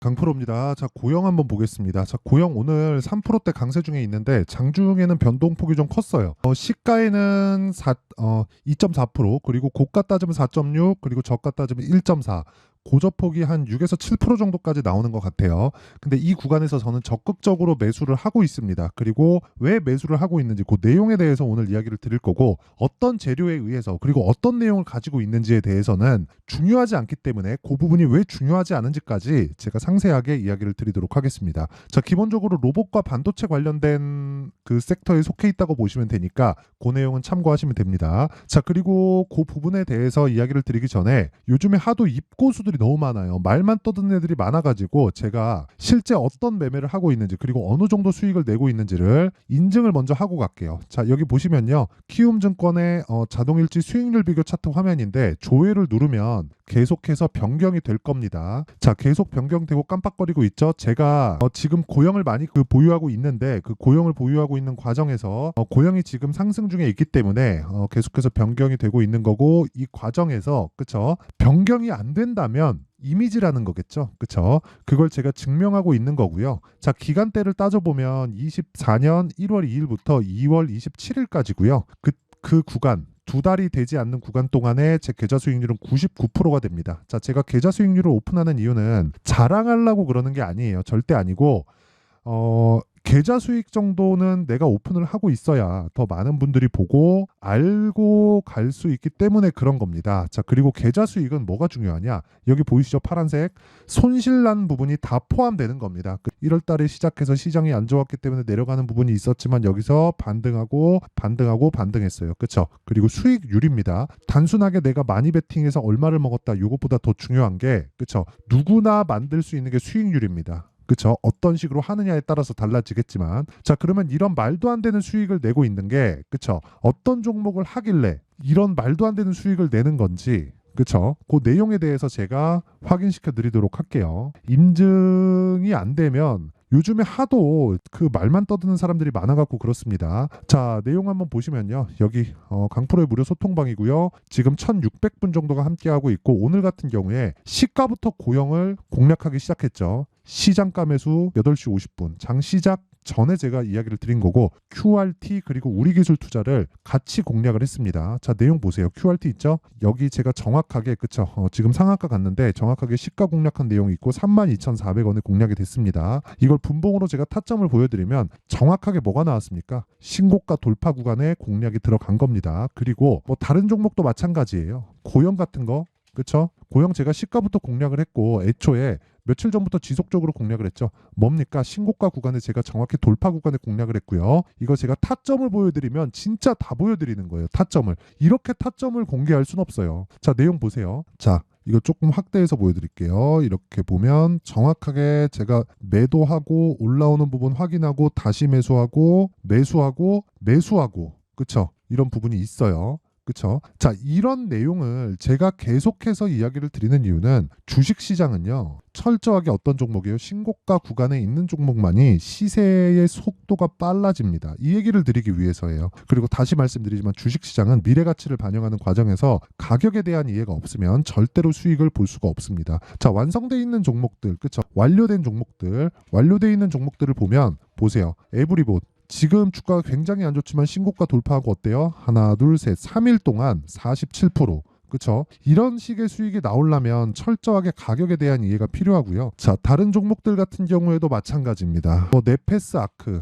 강프로입니다. 자, 고영 한번 보겠습니다. 자, 고영 오늘 3%대 강세 중에 있는데 장중에는 변동폭이 좀 컸어요. 시가에는 2.4%, 그리고 고가 따지면 4.6, 그리고 저가 따지면 1.4. 고저폭이 한 6에서 7% 정도까지 나오는 것 같아요. 근데 이 구간에서 저는 적극적으로 매수를 하고 있습니다. 그리고 왜 매수를 하고 있는지 그 내용에 대해서 오늘 이야기를 드릴 거고, 어떤 재료에 의해서 그리고 어떤 내용을 가지고 있는지에 대해서는 중요하지 않기 때문에 그 부분이 왜 중요하지 않은지까지 제가 상세하게 이야기를 드리도록 하겠습니다. 자, 기본적으로 로봇과 반도체 관련된 그 섹터에 속해 있다고 보시면 되니까 그 내용은 참고하시면 됩니다. 자, 그리고 그 부분에 대해서 이야기를 드리기 전에 요즘에 하도 입고수들이 너무 많아요. 말만 떠드는 애들이 많아가지고 제가 실제 어떤 매매를 하고 있는지, 그리고 어느 정도 수익을 내고 있는지를 인증을 먼저 하고 갈게요. 자, 여기 보시면요, 키움증권의 자동일지 수익률 비교 차트 화면인데 조회를 누르면 계속해서 변경이 될 겁니다. 자, 계속 변경되고 깜빡거리고 있죠. 제가 지금 고영을 많이 보유하고 있는데, 그 고영을 보유하고 있는 과정에서 고영이 지금 상승 중에 있기 때문에 계속해서 변경이 되고 있는 거고, 이 과정에서 그쵸, 변경이 안 된다면 이미지라는 거겠죠. 그쵸? 그걸 제가 증명하고 있는 거고요. 자, 기간대를 따져보면 24년 1월 2일부터 2월 27일까지고요. 그 구간, 두 달이 되지 않는 구간 동안에 제 계좌 수익률은 99%가 됩니다. 자, 제가 계좌 수익률을 오픈하는 이유는 자랑하려고 그러는 게 아니에요. 절대 아니고, 계좌 수익 정도는 내가 오픈을 하고 있어야 더 많은 분들이 보고 알고 갈 수 있기 때문에 그런 겁니다. 자, 그리고 계좌 수익은 뭐가 중요하냐? 여기 보이시죠? 파란색. 손실난 부분이 다 포함되는 겁니다. 1월 달에 시작해서 시장이 안 좋았기 때문에 내려가는 부분이 있었지만 여기서 반등했어요. 그렇죠? 그리고 수익률입니다. 단순하게 내가 많이 베팅해서 얼마를 먹었다, 이것보다 더 중요한 게, 그렇죠? 누구나 만들 수 있는 게 수익률입니다. 그쵸? 어떤 식으로 하느냐에 따라서 달라지겠지만, 자, 그러면 이런 말도 안 되는 수익을 내고 있는 게, 그쵸? 어떤 종목을 하길래 이런 말도 안 되는 수익을 내는 건지, 그쵸? 그 내용에 대해서 제가 확인시켜 드리도록 할게요. 인증이 안 되면 요즘에 하도 그 말만 떠드는 사람들이 많아갖고 그렇습니다. 자, 내용 한번 보시면요, 여기 강프로의 무료 소통방이고요. 지금 1600분 정도가 함께하고 있고, 오늘 같은 경우에 시가부터 고영을 공략하기 시작했죠. 시장가 매수 8시 50분, 장 시작 전에 제가 이야기를 드린 거고, QRT 그리고 우리기술 투자를 같이 공략을 했습니다. 자, 내용 보세요. QRT 있죠? 여기 제가 정확하게, 그쵸? 지금 상한가 갔는데 정확하게 시가 공략한 내용이 있고 32,400원에 공략이 됐습니다. 이걸 분봉으로 제가 타점을 보여드리면 정확하게 뭐가 나왔습니까? 신고가 돌파 구간에 공략이 들어간 겁니다. 그리고 뭐 다른 종목도 마찬가지예요. 고영 같은 거, 그쵸? 고영 제가 시가부터 공략을 했고, 애초에 며칠 전부터 지속적으로 공략을 했죠. 뭡니까? 신고가 구간에 제가 정확히 돌파 구간에 공략을 했고요. 이거 제가 타점을 보여드리면 진짜 다 보여드리는 거예요. 타점을. 이렇게 타점을 공개할 순 없어요. 자, 내용 보세요. 자, 이거 조금 확대해서 보여드릴게요. 이렇게 보면 정확하게 제가 매도하고 올라오는 부분 확인하고 다시 매수하고 그쵸? 이런 부분이 있어요. 그쵸? 자, 이런 내용을 제가 계속해서 이야기를 드리는 이유는, 주식시장은요, 철저하게 어떤 종목이에요? 신고가 구간에 있는 종목만이 시세의 속도가 빨라집니다. 이 얘기를 드리기 위해서예요. 그리고 다시 말씀드리지만 주식시장은 미래가치를 반영하는 과정에서 가격에 대한 이해가 없으면 절대로 수익을 볼 수가 없습니다. 자, 완성돼 있는 종목들, 그쵸? 완료된 있는 종목들을 보면 보세요. 에브리봇. 지금 주가가 굉장히 안 좋지만 신고가 돌파하고 어때요? 하나, 둘, 셋, 3일 동안 47%. 그쵸? 이런 식의 수익이 나오려면 철저하게 가격에 대한 이해가 필요하고요. 자, 다른 종목들 같은 경우에도 마찬가지입니다. 네페스아크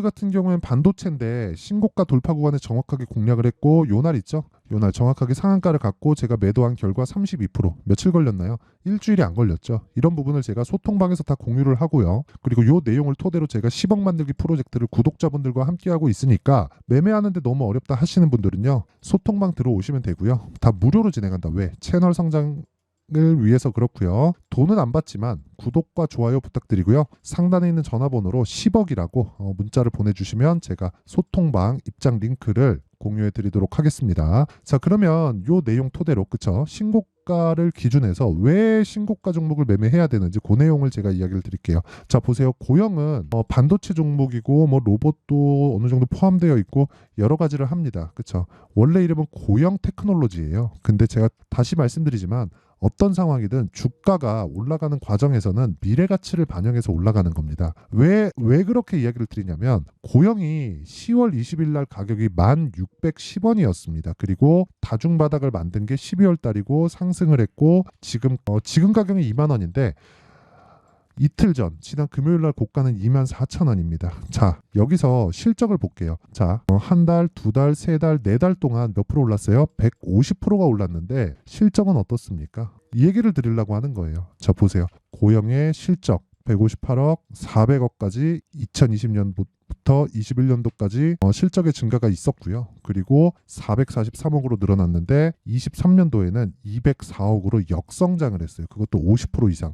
같은 경우에는 반도체인데 신고가 돌파 구간에 정확하게 공략을 했고, 요날 있죠? 요날 정확하게 상한가를 갖고 제가 매도한 결과 32%. 며칠 걸렸나요? 일주일이 안 걸렸죠. 이런 부분을 제가 소통방에서 다 공유를 하고요. 그리고 요 내용을 토대로 제가 10억 만들기 프로젝트를 구독자분들과 함께하고 있으니까, 매매하는데 너무 어렵다 하시는 분들은요, 소통방 들어오시면 되고요. 다 무료로 진행한다. 왜? 채널 성장 을 위해서 그렇고요. 돈은 안 받지만 구독과 좋아요 부탁드리고요. 상단에 있는 전화번호로 10억이라고 문자를 보내주시면 제가 소통방 입장 링크를 공유해 드리도록 하겠습니다. 자, 그러면 요 내용 토대로, 그쵸? 신고가를 기준해서 왜 신고가 종목을 매매해야 되는지 그 내용을 제가 이야기를 드릴게요. 자, 보세요. 고영은 반도체 종목이고 뭐 로봇도 어느 정도 포함되어 있고 여러 가지를 합니다. 그쵸? 원래 이름은 고영 테크놀로지예요. 근데 제가 다시 말씀드리지만 어떤 상황이든 주가가 올라가는 과정에서는 미래 가치를 반영해서 올라가는 겁니다. 왜 그렇게 이야기를 드리냐면 고영이 10월 20일 날 가격이 1,610원이었습니다. 그리고 다중 바닥을 만든 게 12월 달이고 상승을 했고 지금 가격이 2만 원인데 이틀 전 지난 금요일 날 고가는 24,000원입니다. 자, 여기서 실적을 볼게요. 자, 한 달, 두 달, 세 달, 네 달 동안 몇 프로 올랐어요? 150%가 올랐는데 실적은 어떻습니까? 이 얘기를 드리려고 하는 거예요. 자, 보세요. 고영의 실적 158억, 400억까지 2020년부터 21년도까지 실적의 증가가 있었고요. 그리고 443억으로 늘어났는데 23년도에는 204억으로 역성장을 했어요. 그것도 50% 이상.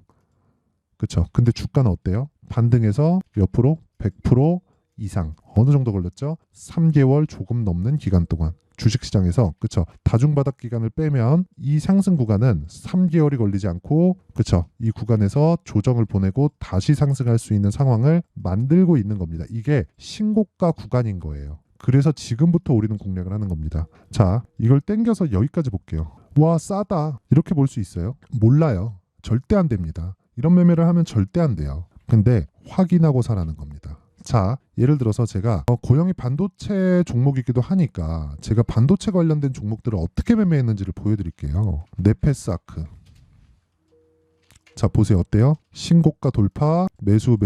그렇죠. 근데 주가는 어때요? 반등해서 몇 프로? 100% 이상. 어느 정도 걸렸죠? 3개월 조금 넘는 기간 동안 주식시장에서 그렇죠. 다중바닥 기간을 빼면 이 상승 구간은 3개월이 걸리지 않고 그렇죠. 이 구간에서 조정을 보내고 다시 상승할 수 있는 상황을 만들고 있는 겁니다. 이게 신고가 구간인 거예요. 그래서 지금부터 우리는 공략을 하는 겁니다. 자, 이걸 땡겨서 여기까지 볼게요. 와, 싸다. 이렇게 볼 수 있어요? 몰라요. 절대 안 됩니다. 이런 매매를 하면 절대 안 돼요. 근데 확인하고 사라는 겁니다. 자, 예를 들어서 제가 고영이 반도체 종목이기도 하니까 제가 반도체 관련된 종목들을 어떻게 매매했는지를 보여드릴게요. 네페스아크. 자, 보세요. 어때요? 신고가 돌파, 매수,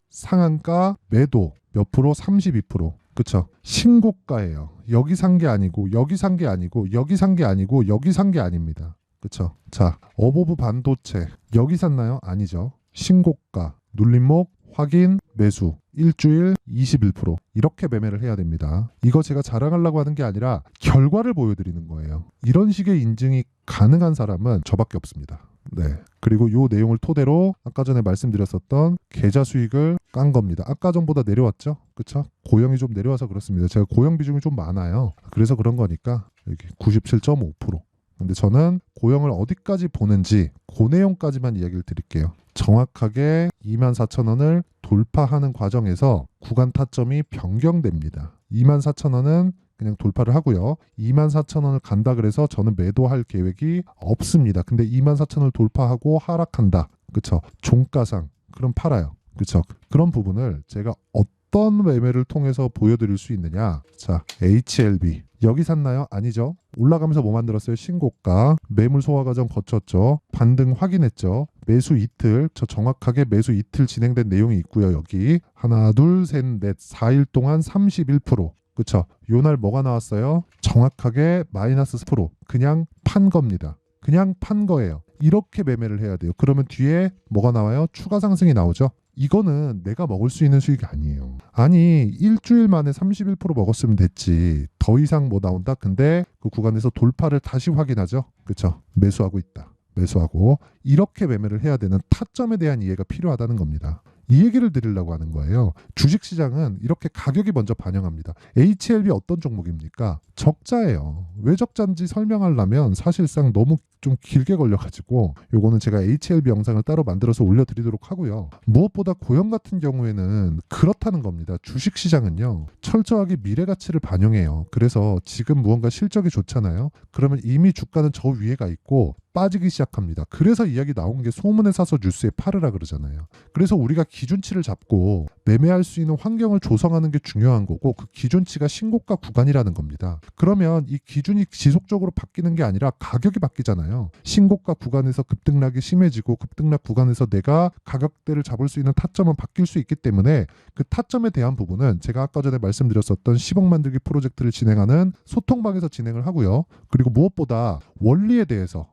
상한가, 매도 몇 프로? 32%. 그쵸? 신고가예요. 여기 산 게 아니고 여기 산 게 아니고 여기 산 게 아니고 여기 산 게 아닙니다. 그쵸? 자, 어보브 반도체 여기 샀나요? 아니죠. 신고가, 눌림목, 확인, 매수, 일주일 21% 이렇게 매매를 해야 됩니다. 이거 제가 자랑하려고 하는 게 아니라 결과를 보여드리는 거예요. 이런 식의 인증이 가능한 사람은 저밖에 없습니다. 네. 그리고 요 내용을 토대로 아까 전에 말씀드렸었던 계좌 수익을 깐 겁니다. 아까 전보다 내려왔죠? 그쵸? 고영이 좀 내려와서 그렇습니다. 제가 고영 비중이 좀 많아요. 그래서 그런 거니까 여기 97.5%. 근데 저는 고영을 어디까지 보는지 그 내용까지만 이야기를 드릴게요. 정확하게 24,000원을 돌파하는 과정에서 구간 타점이 변경됩니다. 24,000원은 그냥 돌파를 하고요. 24,000원을 간다 그래서 저는 매도할 계획이 없습니다. 근데 24,000원을 돌파하고 하락한다. 그쵸? 종가상. 그럼 팔아요. 그쵸? 그런 부분을 제가 어떤 매매를 통해서 보여드릴 수 있느냐. 자, HLB. 여기 샀나요? 아니죠. 올라가면서 뭐 만들었어요? 신고가. 매물 소화 과정 거쳤죠. 반등 확인했죠. 매수 이틀. 저 정확하게 매수 이틀 진행된 내용이 있고요. 여기 하나, 둘, 셋, 넷. 4일 동안 31%. 그쵸? 요날 뭐가 나왔어요? 정확하게 마이너스 10%. 그냥 판 겁니다. 그냥 판 거예요. 이렇게 매매를 해야 돼요. 그러면 뒤에 뭐가 나와요? 추가 상승이 나오죠. 이거는 내가 먹을 수 있는 수익이 아니에요. 아니, 일주일 만에 31% 먹었으면 됐지. 더 이상 뭐 나온다? 근데 그 구간에서 돌파를 다시 확인하죠. 그쵸? 매수하고 있다. 매수하고 이렇게 매매를 해야 되는 타점에 대한 이해가 필요하다는 겁니다. 이 얘기를 드리려고 하는 거예요. 주식시장은 이렇게 가격이 먼저 반영합니다. HLB 어떤 종목입니까? 적자예요. 왜 적자인지 설명하려면 사실상 너무 좀 길게 걸려가지고 요거는 제가 HLB 영상을 따로 만들어서 올려드리도록 하고요. 무엇보다 고영 같은 경우에는 그렇다는 겁니다. 주식시장은요. 철저하게 미래가치를 반영해요. 그래서 지금 무언가 실적이 좋잖아요. 그러면 이미 주가는 저 위에 가 있고 빠지기 시작합니다. 그래서 이야기 나온 게 소문에 사서 뉴스에 팔으라 그러잖아요. 그래서 우리가 기준치를 잡고 매매할 수 있는 환경을 조성하는 게 중요한 거고 그 기준치가 신고가 구간이라는 겁니다. 그러면 이 기준이 지속적으로 바뀌는 게 아니라 가격이 바뀌잖아요. 신고가 구간에서 급등락이 심해지고 급등락 구간에서 내가 가격대를 잡을 수 있는 타점은 바뀔 수 있기 때문에 그 타점에 대한 부분은 제가 아까 전에 말씀드렸었던 10억 만들기 프로젝트를 진행하는 소통방에서 진행을 하고요. 그리고 무엇보다 원리에 대해서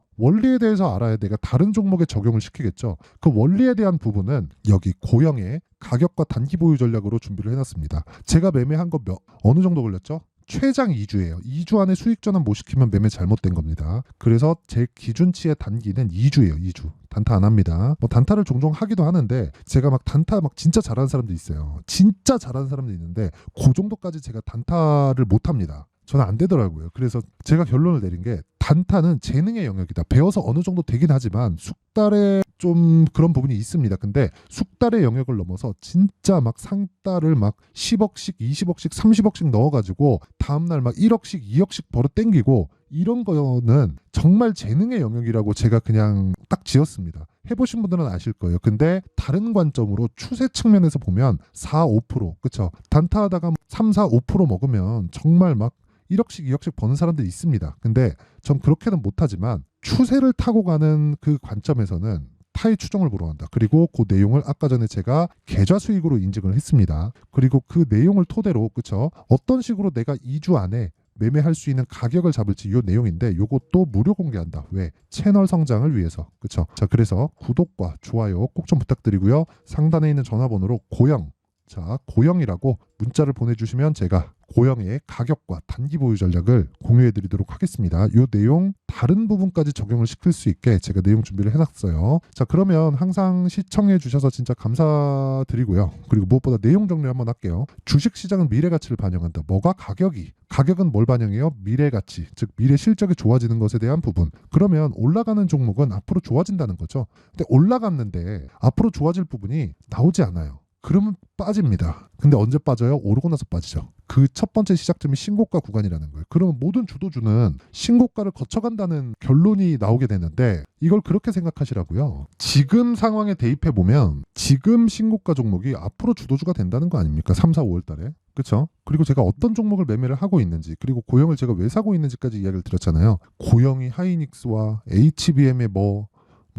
알아야 내가 다른 종목에 적용을 시키겠죠. 그 원리에 대한 부분은 여기 고영의 가격과 단기 보유 전략으로 준비를 해놨습니다. 제가 매매한 거 어느 정도 걸렸죠? 최장 2주예요. 2주 안에 수익 전환 못 시키면 매매 잘못된 겁니다. 그래서 제 기준치의 단기는 2주예요. 2주. 단타 안 합니다. 뭐 단타를 종종 하기도 하는데 제가 막 단타 막 진짜 잘하는 사람도 있어요. 진짜 잘하는 사람도 있는데 그 정도까지 제가 단타를 못 합니다. 저는 안 되더라고요. 그래서 제가 결론을 내린 게 단타는 재능의 영역이다. 배워서 어느 정도 되긴 하지만 숙달에 좀 그런 부분이 있습니다. 근데 숙달의 영역을 넘어서 진짜 막 상달을 막 10억씩, 20억씩, 30억씩 넣어가지고 다음날 막 1억씩, 2억씩 벌어 땡기고 이런 거는 정말 재능의 영역이라고 제가 그냥 딱 지었습니다. 해보신 분들은 아실 거예요. 근데 다른 관점으로 추세 측면에서 보면 4, 5% 그쵸? 단타하다가 3, 4, 5% 먹으면 정말 막 1억씩 2억씩 버는 사람들이 있습니다. 근데 전 그렇게는 못하지만 추세를 타고 가는 그 관점에서는 타의 추종을 보러 간다. 그리고 그 내용을 아까 전에 제가 계좌 수익으로 인증을 했습니다. 그리고 그 내용을 토대로 그쵸? 어떤 식으로 내가 2주 안에 매매할 수 있는 가격을 잡을지 이 내용인데 요것도 무료 공개한다. 왜? 채널 성장을 위해서. 그쵸? 자, 그래서 구독과 좋아요 꼭 좀 부탁드리고요. 상단에 있는 전화번호로 고영, 자, 고영이라고 문자를 보내주시면 제가 고영의 가격과 단기 보유 전략을 공유해 드리도록 하겠습니다. 이 내용 다른 부분까지 적용을 시킬 수 있게 제가 내용 준비를 해놨어요. 자, 그러면 항상 시청해 주셔서 진짜 감사드리고요. 그리고 무엇보다 내용 정리 한번 할게요. 주식시장은 미래가치를 반영한다. 뭐가 가격은 뭘 반영해요? 미래가치, 즉 미래 실적이 좋아지는 것에 대한 부분. 그러면 올라가는 종목은 앞으로 좋아진다는 거죠. 근데 올라갔는데 앞으로 좋아질 부분이 나오지 않아요. 그러면 빠집니다. 근데 언제 빠져요? 오르고 나서 빠지죠. 그 첫 번째 시작점이 신고가 구간이라는 거예요. 그러면 모든 주도주는 신고가를 거쳐간다는 결론이 나오게 되는데 이걸 그렇게 생각하시라고요. 지금 상황에 대입해 보면 지금 신고가 종목이 앞으로 주도주가 된다는 거 아닙니까? 3, 4, 5월 달에. 그렇죠? 그리고 제가 어떤 종목을 매매를 하고 있는지 그리고 고영을 제가 왜 사고 있는지까지 이야기를 드렸잖아요. 고영이 하이닉스와 HBM의 뭐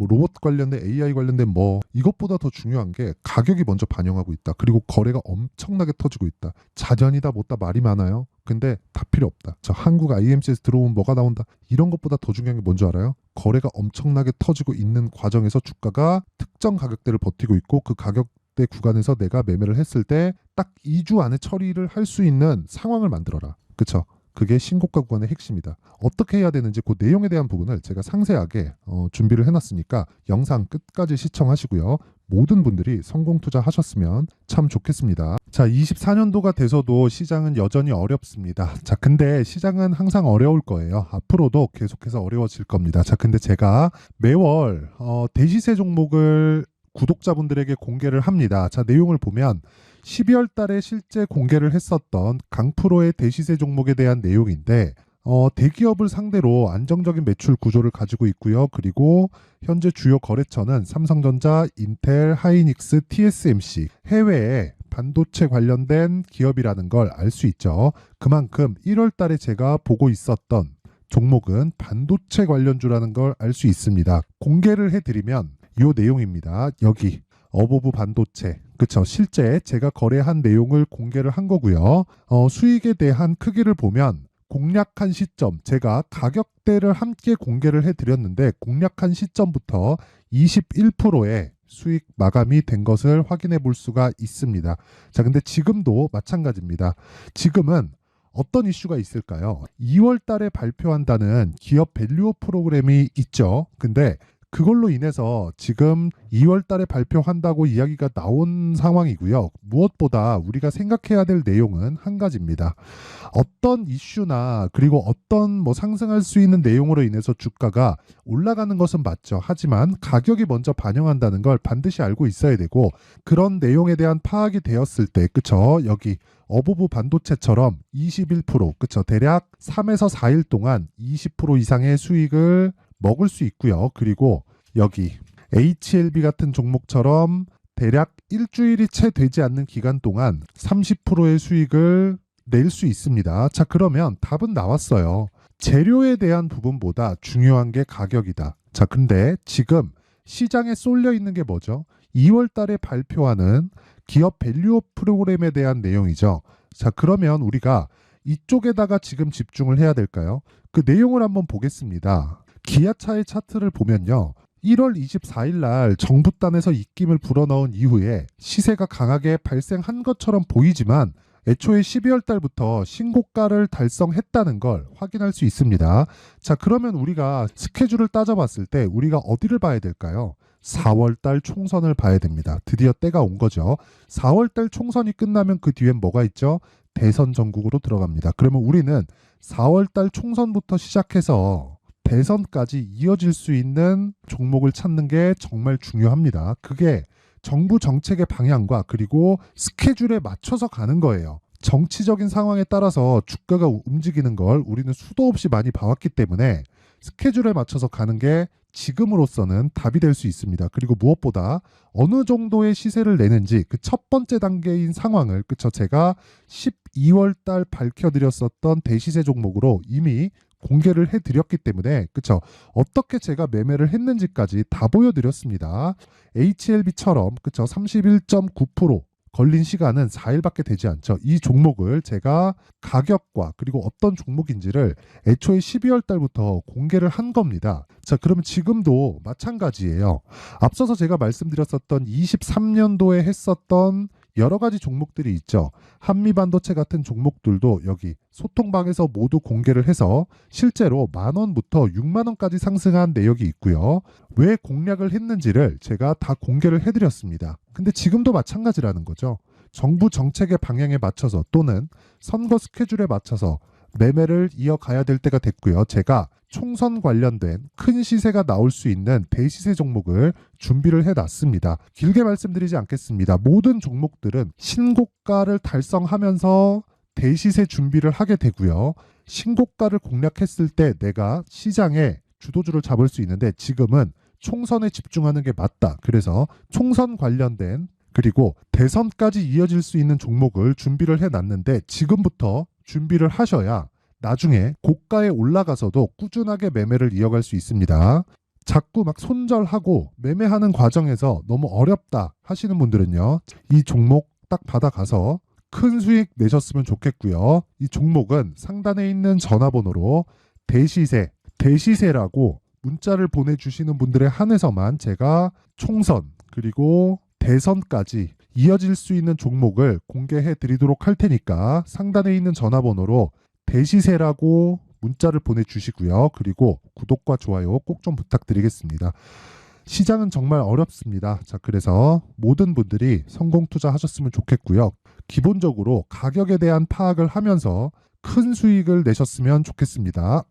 로봇 관련된 AI 관련된 이것보다 더 중요한 게 가격이 먼저 반영하고 있다. 그리고 거래가 엄청나게 터지고 있다. 자전이다 못다 말이 많아요. 근데 다 필요 없다. 저 한국 IMC에서 들어오면 뭐가 나온다. 이런 것보다 더 중요한 게 뭔지 알아요? 거래가 엄청나게 터지고 있는 과정에서 주가가 특정 가격대를 버티고 있고 그 가격대 구간에서 내가 매매를 했을 때 딱 2주 안에 처리를 할 수 있는 상황을 만들어라. 그쵸? 그게 신고가 구간의 핵심이다. 어떻게 해야 되는지 그 내용에 대한 부분을 제가 상세하게 준비를 해놨으니까 영상 끝까지 시청하시고요. 모든 분들이 성공 투자하셨으면 참 좋겠습니다. 자, 24년도가 돼서도 시장은 여전히 어렵습니다. 자, 근데 시장은 항상 어려울 거예요. 앞으로도 계속해서 어려워질 겁니다. 자, 근데 제가 매월 대시세 종목을 구독자분들에게 공개를 합니다. 자, 내용을 보면 12월 달에 실제 공개를 했었던 강프로의 대시세 종목에 대한 내용인데 대기업을 상대로 안정적인 매출 구조를 가지고 있고요. 그리고 현재 주요 거래처는 삼성전자, 인텔, 하이닉스, TSMC, 해외에 반도체 관련된 기업이라는 걸 알 수 있죠. 그만큼 1월 달에 제가 보고 있었던 종목은 반도체 관련주라는 걸 알 수 있습니다. 공개를 해드리면 이 내용입니다. 여기 어보브 반도체, 그쵸? 실제 제가 거래한 내용을 공개를 한 거고요. 수익에 대한 크기를 보면 공략한 시점, 제가 가격대를 함께 공개를 해드렸는데 공략한 시점부터 21%의 수익 마감이 된 것을 확인해 볼 수가 있습니다. 자, 근데 지금도 마찬가지입니다. 지금은 어떤 이슈가 있을까요? 2월 달에 발표한다는 기업 밸류업 프로그램이 있죠. 근데 그걸로 인해서 지금 2월 달에 발표한다고 이야기가 나온 상황이고요. 무엇보다 우리가 생각해야 될 내용은 한 가지입니다. 어떤 이슈나 그리고 어떤 상승할 수 있는 내용으로 인해서 주가가 올라가는 것은 맞죠. 하지만 가격이 먼저 반영한다는 걸 반드시 알고 있어야 되고 그런 내용에 대한 파악이 되었을 때 그쵸? 여기 어보브 반도체처럼 21% 그쵸? 대략 3에서 4일 동안 20% 이상의 수익을 먹을 수 있고요. 그리고 여기 HLB 같은 종목처럼 대략 일주일이 채 되지 않는 기간 동안 30%의 수익을 낼 수 있습니다. 자, 그러면 답은 나왔어요. 재료에 대한 부분보다 중요한 게 가격이다. 자, 근데 지금 시장에 쏠려 있는 게 뭐죠? 2월 달에 발표하는 기업 밸류업 프로그램에 대한 내용이죠. 자, 그러면 우리가 이쪽에다가 지금 집중을 해야 될까요? 그 내용을 한번 보겠습니다. 기아차의 차트를 보면요. 1월 24일 날 정부단에서 입김을 불어넣은 이후에 시세가 강하게 발생한 것처럼 보이지만 애초에 12월 달부터 신고가를 달성했다는 걸 확인할 수 있습니다. 자, 그러면 우리가 스케줄을 따져봤을 때 우리가 어디를 봐야 될까요? 4월 달 총선을 봐야 됩니다. 드디어 때가 온 거죠. 4월 달 총선이 끝나면 그 뒤엔 뭐가 있죠? 대선 전국으로 들어갑니다. 그러면 우리는 4월 달 총선부터 시작해서 대선까지 이어질 수 있는 종목을 찾는 게 정말 중요합니다. 그게 정부 정책의 방향과 그리고 스케줄에 맞춰서 가는 거예요. 정치적인 상황에 따라서 주가가 움직이는 걸 우리는 수도 없이 많이 봐왔기 때문에 스케줄에 맞춰서 가는 게 지금으로서는 답이 될 수 있습니다. 그리고 무엇보다 어느 정도의 시세를 내는지 그 첫 번째 단계인 상황을 그쵸 제가 12월 달 밝혀드렸었던 대시세 종목으로 이미 공개를 해드렸기 때문에 그쵸 어떻게 제가 매매를 했는지까지 다 보여드렸습니다. HLB처럼 그쵸 31.9% 걸린 시간은 4일밖에 되지 않죠. 이 종목을 제가 가격과 그리고 어떤 종목인지를 애초에 12월 달부터 공개를 한 겁니다. 자, 그러면 지금도 마찬가지예요. 앞서서 제가 말씀드렸었던 23년도에 했었던 여러 가지 종목들이 있죠. 한미반도체 같은 종목들도 여기 소통방에서 모두 공개를 해서 실제로 10,000원부터 60,000원까지 상승한 내역이 있고요. 왜 공략을 했는지를 제가 다 공개를 해드렸습니다. 근데 지금도 마찬가지라는 거죠. 정부 정책의 방향에 맞춰서 또는 선거 스케줄에 맞춰서 매매를 이어가야 될 때가 됐고요. 제가 총선 관련된 큰 시세가 나올 수 있는 대시세 종목을 준비를 해놨습니다. 길게 말씀드리지 않겠습니다. 모든 종목들은 신고가를 달성하면서 대시세 준비를 하게 되고요. 신고가를 공략했을 때 내가 시장에 주도주를 잡을 수 있는데 지금은 총선에 집중하는 게 맞다. 그래서 총선 관련된 그리고 대선까지 이어질 수 있는 종목을 준비를 해놨는데 지금부터 준비를 하셔야 나중에 고가에 올라가서도 꾸준하게 매매를 이어갈 수 있습니다. 자꾸 막 손절하고 매매하는 과정에서 너무 어렵다 하시는 분들은요. 이 종목 딱 받아가서 큰 수익 내셨으면 좋겠고요. 이 종목은 상단에 있는 전화번호로 대시세라고 문자를 보내주시는 분들에 한해서만 제가 총선 그리고 대선까지 이어질 수 있는 종목을 공개해 드리도록 할 테니까 상단에 있는 전화번호로 대시세라고 문자를 보내주시고요. 그리고 구독과 좋아요 꼭 좀 부탁드리겠습니다. 시장은 정말 어렵습니다. 자, 그래서 모든 분들이 성공 투자하셨으면 좋겠고요. 기본적으로 가격에 대한 파악을 하면서 큰 수익을 내셨으면 좋겠습니다.